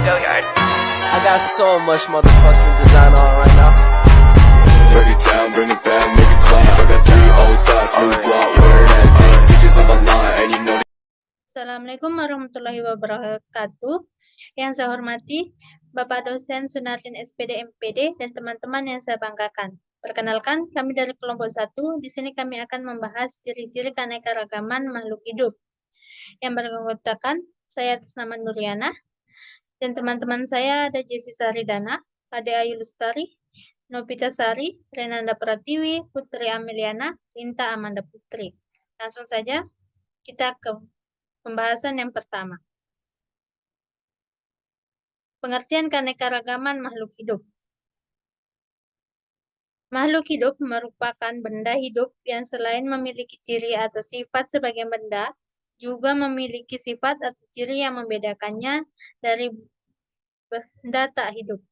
I got so much motherfucking design on right now. Break it down, bring it back, make it clap. I got 3 old thoughts, new block, where that day. Bitches on my line, and you know. Assalamualaikum warahmatullahi wabarakatuh. Yang saya hormati Bapak dosen Sunartin SPD MPD dan teman-teman yang saya banggakan. Perkenalkan, kami dari kelompok 1. Di sini kami akan membahas ciri-ciri keanekaragaman makhluk hidup. Yang beranggotakan saya atas nama Nuriana dan teman-teman saya ada Jessy Saridana, Ade Ayu Lestari, Novita Sari, Renanda Pratiwi, Putri Ameliana, Rinta Amanda Putri. Langsung saja kita ke pembahasan yang pertama. Pengertian keanekaragaman makhluk hidup. Makhluk hidup merupakan benda hidup yang selain memiliki ciri atau sifat sebagai benda, juga memiliki sifat atau ciri yang membedakannya dari benda tak hidup.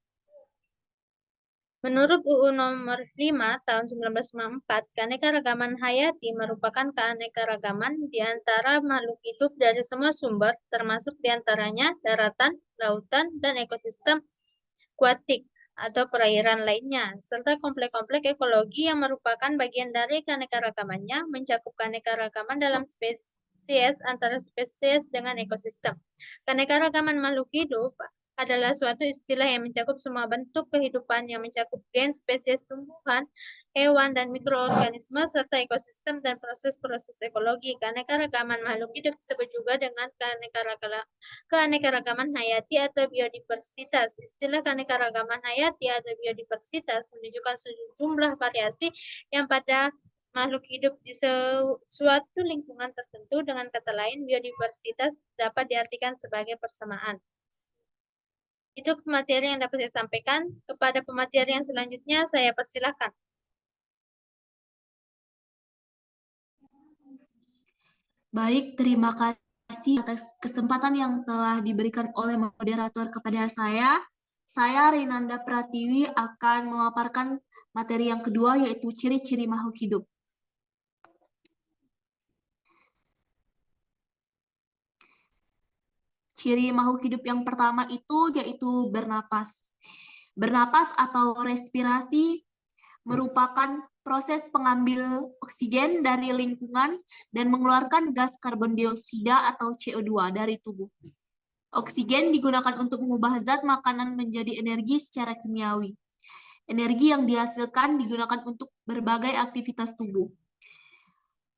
Menurut UU Nomor 5 Tahun 1994, keanekaragaman hayati merupakan keanekaragaman di antara makhluk hidup dari semua sumber, termasuk diantaranya daratan, lautan, dan ekosistem akuatik atau perairan lainnya, serta komplek-komplek ekologi yang merupakan bagian dari keanekaragamannya, mencakup keanekaragaman dalam spesies antara spesies dengan ekosistem. Keanekaragaman makhluk hidup adalah suatu istilah yang mencakup semua bentuk kehidupan yang mencakup gen, spesies tumbuhan, hewan, dan mikroorganisme, serta ekosistem dan proses-proses ekologi. Keanekaragaman makhluk hidup disebut juga dengan keanekaragaman hayati atau biodiversitas. Istilah keanekaragaman hayati atau biodiversitas menunjukkan sejumlah variasi yang pada makhluk hidup di suatu lingkungan tertentu. Dengan kata lain, biodiversitas dapat diartikan sebagai persamaan. Itu materi yang dapat saya sampaikan. Kepada pemateri yang selanjutnya, saya persilahkan. Baik, terima kasih atas kesempatan yang telah diberikan oleh moderator kepada saya. Saya, Renanda Pratiwi, akan memaparkan materi yang kedua, yaitu ciri-ciri makhluk hidup. Ciri makhluk hidup yang pertama yaitu bernapas. Bernapas atau respirasi merupakan proses pengambil oksigen dari lingkungan dan mengeluarkan gas karbon dioksida atau CO2 dari tubuh. Oksigen digunakan untuk mengubah zat makanan menjadi energi secara kimiawi. Energi yang dihasilkan digunakan untuk berbagai aktivitas tubuh.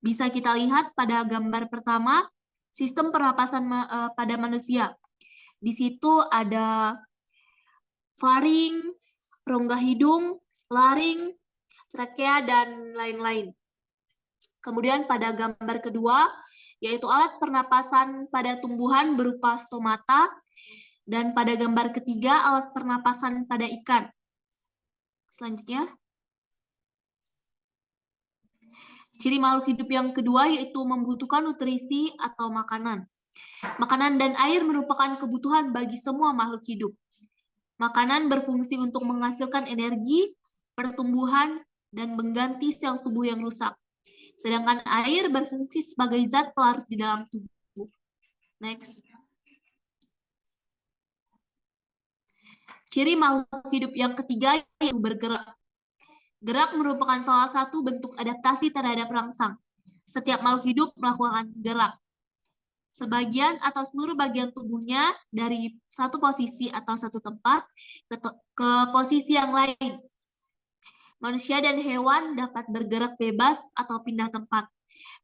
Bisa kita lihat pada gambar pertama, sistem pernapasan pada manusia. Di situ ada faring, rongga hidung, laring, trakea, dan lain-lain. Kemudian pada gambar kedua, yaitu alat pernapasan pada tumbuhan berupa stomata, dan pada gambar ketiga, alat pernapasan pada ikan. Selanjutnya, ciri makhluk hidup yang kedua yaitu membutuhkan nutrisi atau makanan. Makanan dan air merupakan kebutuhan bagi semua makhluk hidup. Makanan berfungsi untuk menghasilkan energi, pertumbuhan, dan mengganti sel tubuh yang rusak. Sedangkan air berfungsi sebagai zat pelarut di dalam tubuh. Next. Ciri makhluk hidup yang ketiga yaitu bergerak. Gerak merupakan salah satu bentuk adaptasi terhadap rangsang. Setiap makhluk hidup melakukan gerak. Sebagian atau seluruh bagian tubuhnya dari satu posisi atau satu tempat ke posisi yang lain. Manusia dan hewan dapat bergerak bebas atau pindah tempat.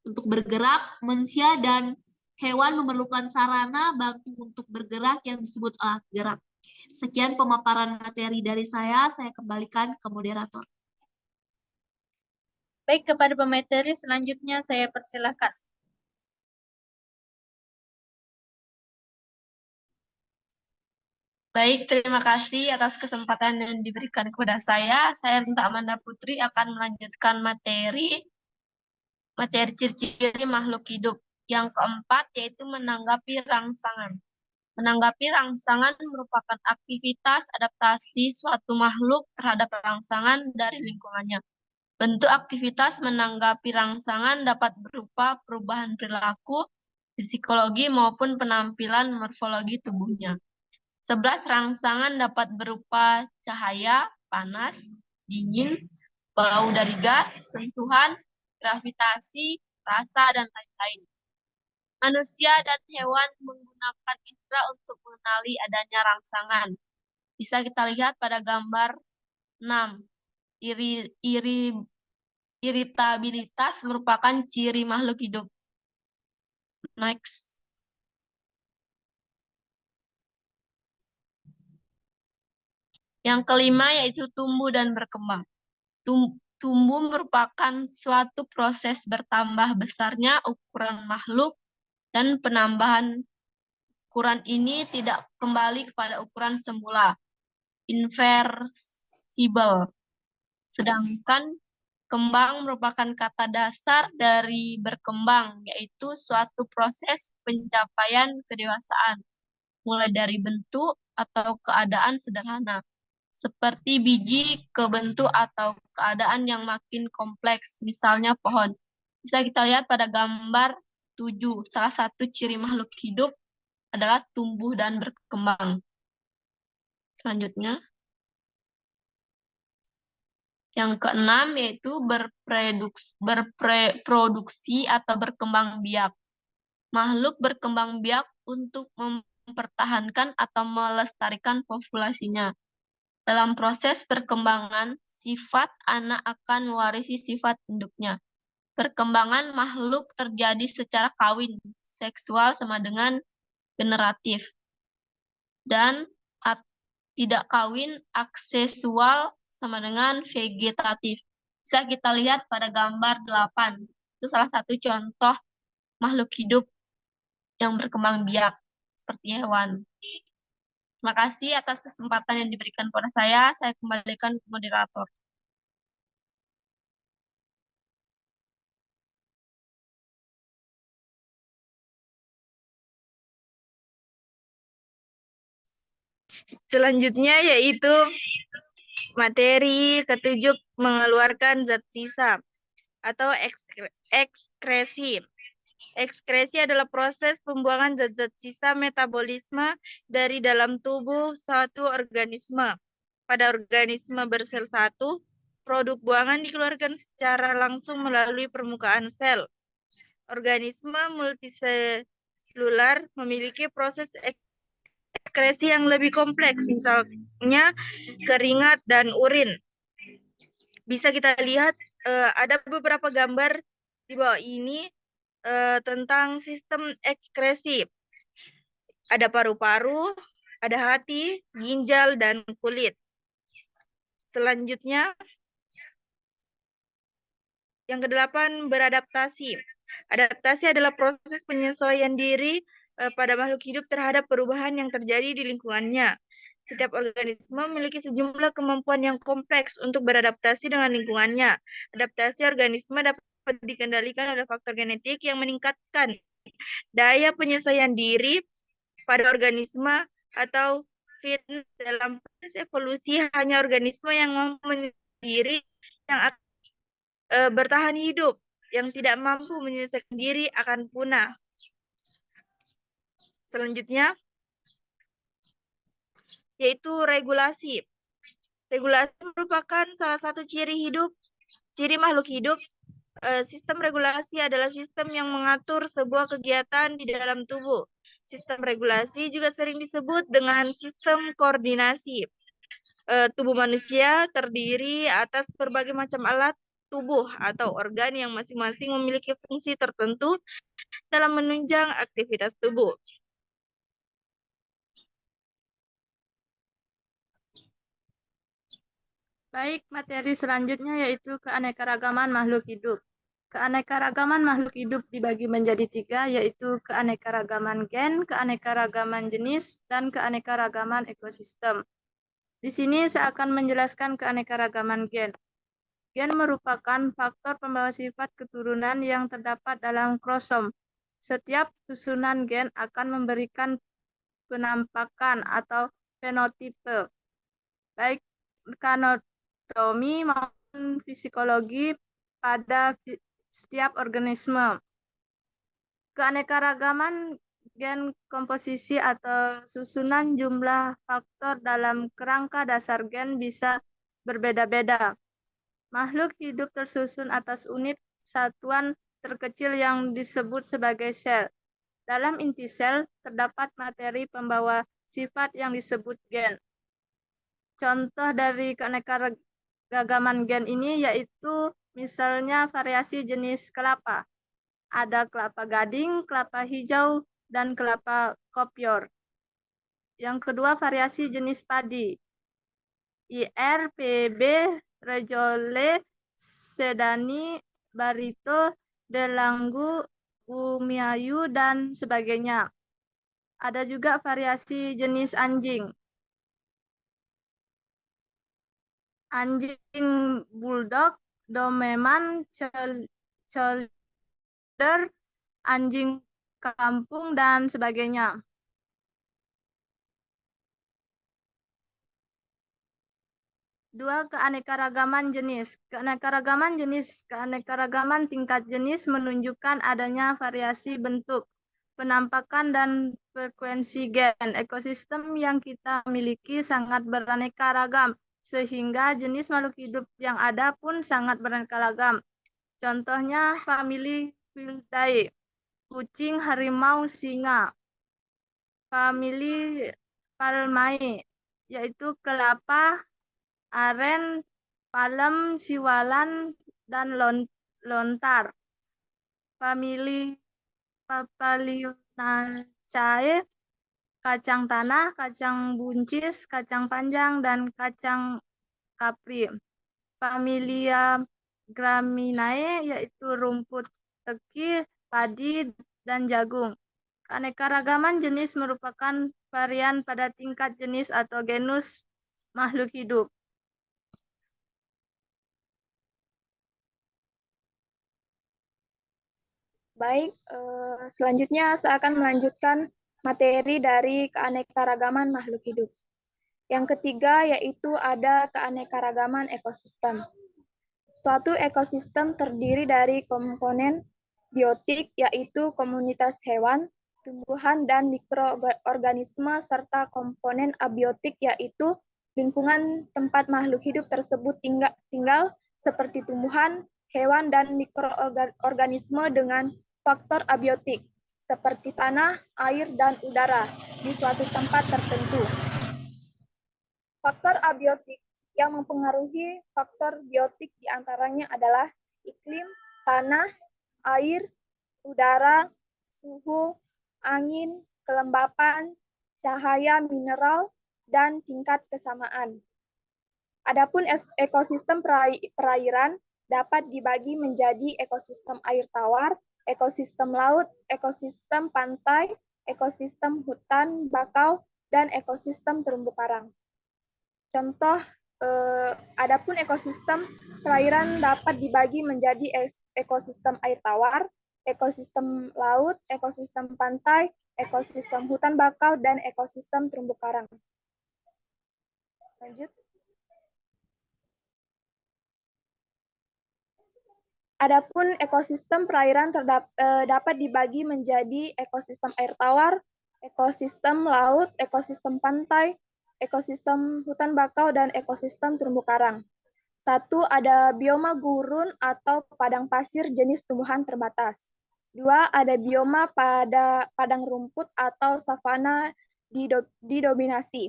Untuk bergerak, manusia dan hewan memerlukan sarana bantu untuk bergerak yang disebut alat gerak. Sekian pemaparan materi dari saya kembalikan ke moderator. Baik, kepada pemateri selanjutnya saya persilahkan. Baik, terima kasih atas kesempatan yang diberikan kepada saya. Saya Rinta Amanda Putri akan melanjutkan materi ciri-ciri makhluk hidup. Yang keempat yaitu menanggapi rangsangan. Menanggapi rangsangan merupakan aktivitas adaptasi suatu makhluk terhadap rangsangan dari lingkungannya. Bentuk aktivitas menanggapi rangsangan dapat berupa perubahan perilaku, psikologi maupun penampilan morfologi tubuhnya. 11 rangsangan dapat berupa cahaya, panas, dingin, bau dari gas, sentuhan, gravitasi, rasa, dan lain-lain. Manusia dan hewan menggunakan indera untuk mengenali adanya rangsangan. Bisa kita lihat pada gambar 6. Iritabilitas merupakan ciri makhluk hidup. Next. Yang kelima yaitu tumbuh dan berkembang. Tumbuh merupakan suatu proses bertambah besarnya ukuran makhluk dan penambahan ukuran ini tidak kembali kepada ukuran semula, inversible. Sedangkan kembang merupakan kata dasar dari berkembang, yaitu suatu proses pencapaian kedewasaan, mulai dari bentuk atau keadaan sederhana, seperti biji ke bentuk atau keadaan yang makin kompleks, misalnya pohon. Bisa kita lihat pada gambar 7, salah satu ciri makhluk hidup adalah tumbuh dan berkembang. Selanjutnya, yang keenam yaitu berproduksi atau berkembang biak. Makhluk berkembang biak untuk mempertahankan atau melestarikan populasinya. Dalam proses perkembangan, sifat anak akan mewarisi sifat induknya. Perkembangan makhluk terjadi secara kawin, seksual sama dengan generatif. Dan tidak kawin, aksesual sama dengan vegetatif. Bisa kita lihat pada gambar 8. Itu salah satu contoh makhluk hidup yang berkembang biak, seperti hewan. Terima kasih atas kesempatan yang diberikan kepada saya. Saya kembalikan ke moderator. Selanjutnya yaitu materi ketujuh, mengeluarkan zat sisa atau ekskresi. Ekskresi adalah proses pembuangan zat-zat sisa metabolisme dari dalam tubuh suatu organisme. Pada organisme bersel satu, produk buangan dikeluarkan secara langsung melalui permukaan sel. Organisme multiselular memiliki proses ekskresi yang lebih kompleks, misalnya keringat dan urin. Bisa kita lihat ada beberapa gambar di bawah ini tentang sistem ekskresi. Ada paru-paru, ada hati, ginjal, dan kulit. Selanjutnya, yang kedelapan, beradaptasi. Adaptasi adalah proses penyesuaian diri pada makhluk hidup terhadap perubahan yang terjadi di lingkungannya. Setiap organisme memiliki sejumlah kemampuan yang kompleks untuk beradaptasi dengan lingkungannya. Adaptasi organisme dapat dikendalikan oleh faktor genetik yang meningkatkan daya penyesuaian diri pada organisme atau fitness. Dalam proses evolusi, hanya organisme yang mampu diri yang bertahan hidup, yang tidak mampu menyesuaikan diri akan punah. Selanjutnya, yaitu regulasi. Regulasi merupakan salah satu ciri makhluk hidup. Sistem regulasi adalah sistem yang mengatur sebuah kegiatan di dalam tubuh. Sistem regulasi juga sering disebut dengan sistem koordinasi. Tubuh manusia terdiri atas berbagai macam alat tubuh atau organ yang masing-masing memiliki fungsi tertentu dalam menunjang aktivitas tubuh. Baik, materi selanjutnya yaitu keanekaragaman makhluk hidup. Keanekaragaman makhluk hidup dibagi menjadi 3, yaitu keanekaragaman gen, keanekaragaman jenis, dan keanekaragaman ekosistem. Di sini saya akan menjelaskan keanekaragaman gen. Gen merupakan faktor pembawa sifat keturunan yang terdapat dalam kromosom. Setiap susunan gen akan memberikan penampakan atau fenotipe, baik anatomi maupun psikologi pada setiap organisme. Keanekaragaman gen komposisi atau susunan jumlah faktor dalam kerangka dasar gen bisa berbeda-beda. Makhluk hidup tersusun atas unit satuan terkecil yang disebut sebagai sel. Dalam inti sel terdapat materi pembawa sifat yang disebut gen. Contoh dari keanekaragaman gen ini yaitu misalnya variasi jenis kelapa. Ada kelapa gading, kelapa hijau, dan kelapa kopior. Yang kedua, variasi jenis padi. IR, PB, Rejole, Sedani, Barito, Delanggu, Umiayu, dan sebagainya. Ada juga variasi jenis anjing. Anjing bulldog, Doberman, Cholder, anjing kampung, dan sebagainya. Dua, keanekaragaman jenis. Keanekaragaman tingkat jenis menunjukkan adanya variasi bentuk, penampakan, dan frekuensi gen. Ekosistem yang kita miliki sangat beraneka ragam, sehingga jenis makhluk hidup yang ada pun sangat beraneka ragam. Contohnya famili Felidae, kucing, harimau, singa. Famili Palmae, yaitu kelapa, aren, palem, siwalan, dan lontar. Famili Papilionaceae, kacang tanah, kacang buncis, kacang panjang, dan kacang kapri. Familia Graminae, yaitu rumput teki, padi, dan jagung. Keanekaragaman jenis merupakan varian pada tingkat jenis atau genus makhluk hidup. Baik, selanjutnya saya akan melanjutkan materi dari keanekaragaman makhluk hidup. Yang ketiga yaitu ada keanekaragaman ekosistem. Suatu ekosistem terdiri dari komponen biotik yaitu komunitas hewan, tumbuhan, dan mikroorganisme serta komponen abiotik yaitu lingkungan tempat makhluk hidup tersebut tinggal seperti tumbuhan, hewan, dan mikroorganisme dengan faktor abiotik seperti tanah, air, dan udara di suatu tempat tertentu. Faktor abiotik yang mempengaruhi faktor biotik diantaranya adalah iklim, tanah, air, udara, suhu, angin, kelembapan, cahaya mineral, dan tingkat kesamaan. Adapun ekosistem perairan dapat dibagi menjadi ekosistem air tawar, ekosistem laut, ekosistem pantai, ekosistem hutan bakau, dan ekosistem terumbu karang. Contoh, adapun ekosistem perairan dapat dibagi menjadi ekosistem air tawar, ekosistem laut, ekosistem pantai, ekosistem hutan bakau, dan ekosistem terumbu karang. Lanjut. Adapun ekosistem perairan dapat dibagi menjadi ekosistem air tawar, ekosistem laut, ekosistem pantai, ekosistem hutan bakau, dan ekosistem terumbu karang. Satu, ada bioma gurun atau padang pasir jenis tumbuhan terbatas. Dua, ada bioma pada padang rumput atau savana didominasi.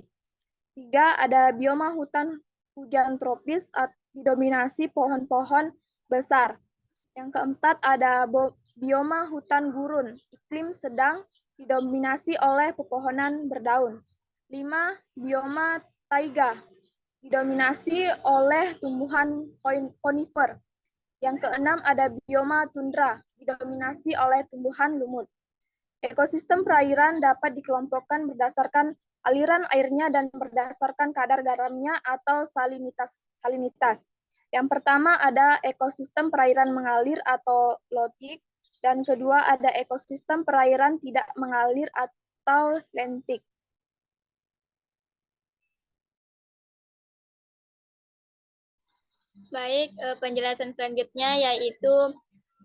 Tiga, ada bioma hutan hujan tropis didominasi pohon-pohon besar. Yang keempat, ada bioma hutan gurun, iklim sedang didominasi oleh pepohonan berdaun. 5. Bioma taiga, didominasi oleh tumbuhan konifer. Yang keenam, ada bioma tundra, didominasi oleh tumbuhan lumut. Ekosistem perairan dapat dikelompokkan berdasarkan aliran airnya dan berdasarkan kadar garamnya atau salinitas. Yang pertama ada ekosistem perairan mengalir atau lotik, dan kedua ada ekosistem perairan tidak mengalir atau lentik. Baik, penjelasan selanjutnya yaitu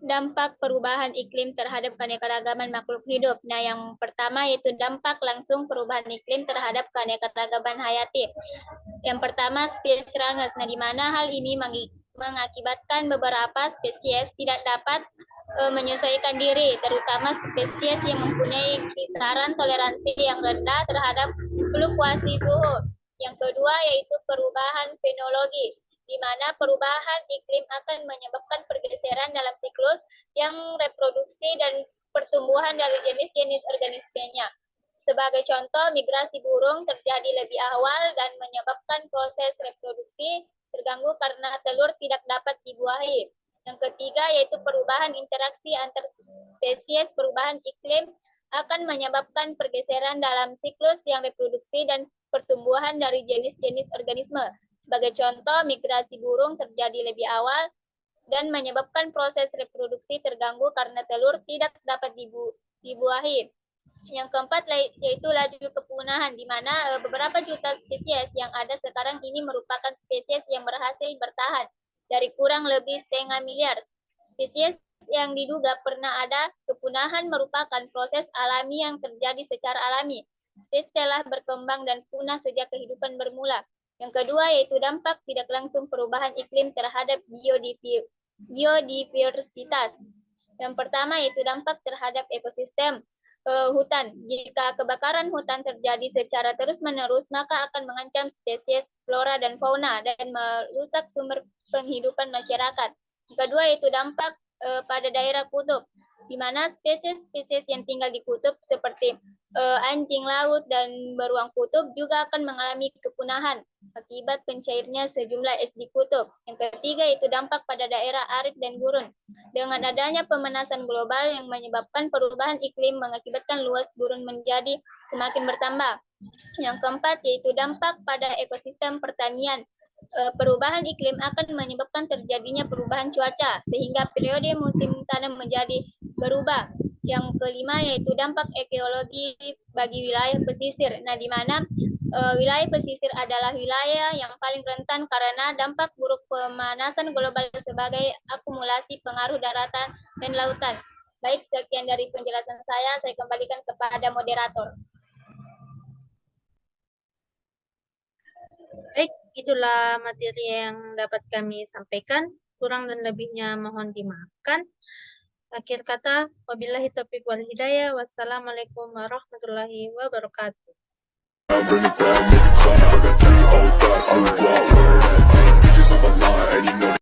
dampak perubahan iklim terhadap keanekaragaman makhluk hidup. Nah, yang pertama yaitu dampak langsung perubahan iklim terhadap keanekaragaman hayati. Yang pertama, spesies serangga. Nah, di mana hal ini mengakibatkan beberapa spesies tidak dapat menyesuaikan diri, terutama spesies yang mempunyai kisaran toleransi yang rendah terhadap fluktuasi suhu. Yang kedua yaitu perubahan fenologi, di mana perubahan iklim akan menyebabkan pergeseran dalam siklus yang reproduksi dan pertumbuhan dari jenis-jenis organismenya. Sebagai contoh, migrasi burung terjadi lebih awal dan menyebabkan proses reproduksi terganggu karena telur tidak dapat dibuahi. Yang ketiga yaitu perubahan interaksi antar spesies. Perubahan iklim akan menyebabkan pergeseran dalam siklus yang reproduksi dan pertumbuhan dari jenis-jenis organisme. Sebagai contoh, migrasi burung terjadi lebih awal dan menyebabkan proses reproduksi terganggu karena telur tidak dapat dibuahi. Yang keempat yaitu laju kepunahan, di mana beberapa juta spesies yang ada sekarang ini merupakan spesies yang berhasil bertahan dari kurang lebih 0,5 miliar. Spesies yang diduga pernah ada kepunahan merupakan proses alami yang terjadi secara alami. Spesies telah berkembang dan punah sejak kehidupan bermula. Yang kedua yaitu dampak tidak langsung perubahan iklim terhadap biodiversitas. Yang pertama yaitu dampak terhadap ekosistem hutan. Jika kebakaran hutan terjadi secara terus-menerus, maka akan mengancam spesies flora dan fauna dan merusak sumber penghidupan masyarakat. Yang kedua yaitu dampak pada daerah kutub, di mana spesies-spesies yang tinggal di kutub seperti anjing laut dan beruang kutub juga akan mengalami kepunahan akibat pencairnya sejumlah es di kutub. Yang ketiga yaitu dampak pada daerah arid dan gurun. Dengan adanya pemanasan global yang menyebabkan perubahan iklim mengakibatkan luas gurun menjadi semakin bertambah. Yang keempat yaitu dampak pada ekosistem pertanian. Perubahan iklim akan menyebabkan terjadinya perubahan cuaca sehingga periode musim tanam menjadi berubah. Yang kelima yaitu dampak ekologi bagi wilayah pesisir. Nah, di mana wilayah pesisir adalah wilayah yang paling rentan karena dampak buruk pemanasan global sebagai akumulasi pengaruh daratan dan lautan. Baik, sekian dari penjelasan saya kembalikan kepada moderator. Baik, itulah materi yang dapat kami sampaikan. Kurang dan lebihnya mohon dimaafkan. Akhir kata, wabillahi taufiq wal hidayah. Wassalamualaikum warahmatullahi wabarakatuh. Bring it down, make it clap. I got 3 old thoughts, new block, where that bitches on my line, and you know